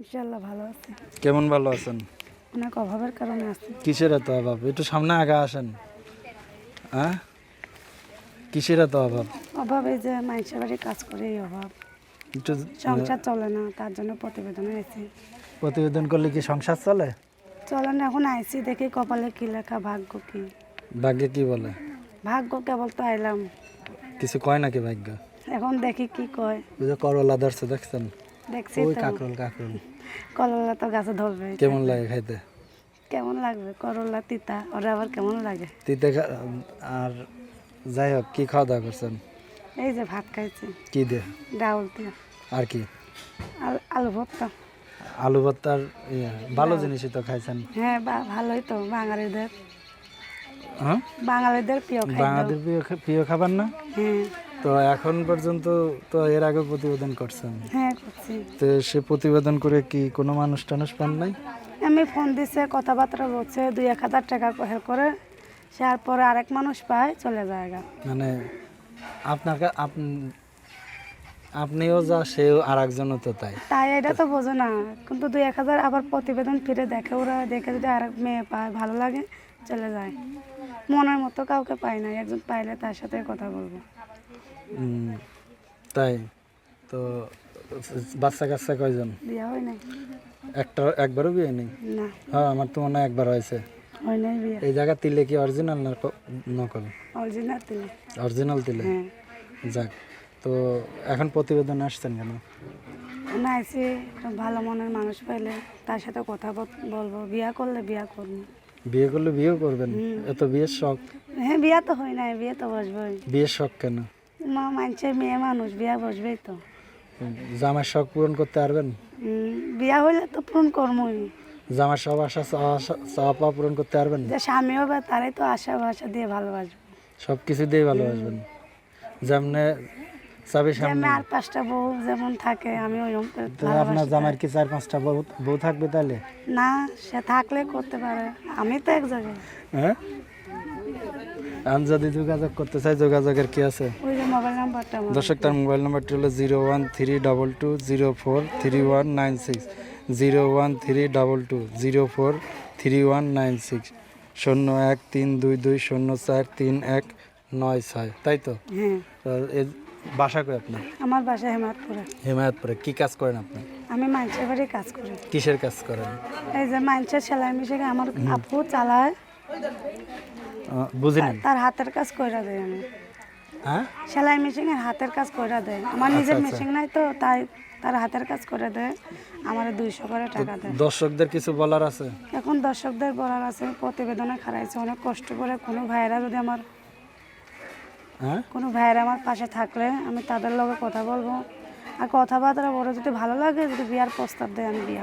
ইনশাআল্লাহ ভালো আছি। কেমন ভালো আছেন? অনেক অভাবের কারণে আছি। কিসের এত অভাব? একটু সামনে আগে আসেন। হ্যাঁ, কিসের এত অভাব? অভাব এই যে মানুষের বাড়ি কাজ করে এই অভাব। একটু সংসার চলে না, তার জন্য প্রতিবেদনে আইছি। প্রতিবেদন করলে কি সংসার চলে? চলে না, এখন আইছি দেখি কপালে কি লেখা, ভাগ্য কি। ভাগ্যে কি বলে? ভাগ্য কেবল তো আইলাম, কিছু কয় নাকি ভাগ্য? এখন দেখি কি কয়। ওই যে করলা ধরছে দেখছেন? দেখছি ওই তো কাকরোল কাকরোল করলা তো গাছে ধরবে। কেমন লাগে খাইতে? কেমন লাগবে? করলা তিতা, ওরা আবার কেমন লাগে? তিতে আর যাই হোক, কি খাওয়া দাওয়া করছেন? এই যে ভাত খাইছি কি দিয়ে? ডাউল দিয়ে, আর কি? আলু ভর্তা। আলু ভর্তার ভালো জিনিসই তো খাইছেন। হ্যাঁ ভালোই তো, বাঙালিদের হ্যাঁ, বাঙালিদের প্রিয় খাদ্য। বাঙালির প্রিয় খাবার না? হ্যাঁ তো এখন পর্যন্ত তো এর আগে প্রতিবেদন করছেন, হ্যাঁ করছি। তো সে প্রতিবেদন করে কি কোনো মানুষ টানুষ পান নাই? আমি ফোন দিছে, কথাবার্তা বলছে, 2-1 হাজার টাকা করে সে আর পরে আরেক মানুষ পায় চলে যায় গা। মানে আপনিও যা, সেও আর একজনও তো তাই। তাই এটা তো বোঝে না, কিন্তু 2-1 হাজার আবার প্রতিবেদন ফিরে দেখে, ওরা দেখে যদি আরেক মেয়ে পায় ভালো লাগে চলে যায়। মনের মতো কাউকে পায় না, একজন পাইলে তার সাথে কথা বলবো। তাই তো। বাচ্চা কাচ্চা কয়জন? বিয়ে হয় নাই। একবারও বিয়ে নেই? না, হ্যাঁ, আমার তো মনে হয় একবার হয়েছে। হয় নাই বিয়ে। এই জায়গা তিলে কি অরিজিনাল না নকল? অরিজিনাল তিলে। অরিজিনাল তিলে। হ্যাঁ, যাক, তো এখন প্রতিবেদন আসছেন কেন? না আইসি ভালো মনের মানুষ পাইলে তার সাথে কথা বলবো, বিয়া করলে বিয়া করবো। বিয়ে করলে বিয়েও করবেন? এত বিয়ের শখ? হ্যাঁ, বিয়া তো হয় নাই, বিয়ে তো বসবোই। বিয়ের শখ কেন? মা মানুষের মেয়ে মানুষ, বিয়া বসবেই তো। জামার শখ পূরণ করতে পারবেন? বিয়া হইলে তো পূরণ করবোই। জামার সব আশা চাওয়া পাওয়া পূরণ করতে পারবেন? যে স্বামী হবে তারাই তো আশা ভাষা দিয়ে ভালোবাসবো। সব কিছু দিয়ে ভালোবাসবেন? যেমনে চাবি সামনে। যেমন আর 5টা বউ যেমন থাকে, আমি ওই তো আপনার জামার কি 4-5টা বউ থাকবে তাহলে? না, সে থাকলে করতে পারে, আমি তো এক জায়গায়। হ্যাঁ, আমি যদি যোগাযোগ করতে চাই, যোগাযোগের কি আছে? ওই যে মোবাইল নাম্বারটা আমার। দর্শক, তার মোবাইল নাম্বারটি হলো 01322043196, 01322043196, 0132204319, তাই তো? হ্যাঁ, তো এর বাসা কই আপনার? আমার বাসা হেমায়তপুরে। হেমায়তপুরে। কি কাজ করেন আপনি? আমি মানুষের বাড়ি কাজ করি। কিসের কাজ করেন? এই যে মানুষের সেলাই মেশিনে আমার আপু চালায়, বুঝিনি। তার হাতের কাজ কইরা দেয় আমি। হ্যাঁ, সেলাই মেশিনের হাতের কাজ কইরা দেয়, আমার নিজের আচ্ছা। মেশিন নাই তো, তাই তার হাতের কাজ করে দেয়, আমার 200 করে টাকা দেয়। দর্শকদের কিছু বলার আছে? এখন দর্শকদের বলার আছে, প্রতিবেদনে খারাইছে অনেক কষ্ট করে, কোনো ভাইয়েরা যদি আমার হ্যাঁ, পাশে থাকলে আমি তাদের লগে কথা বলবো, আর কথাবার্তা বড় যদি ভালো লাগে, যদি বিয়ার প্রস্তাব দেয় আমি বিয়া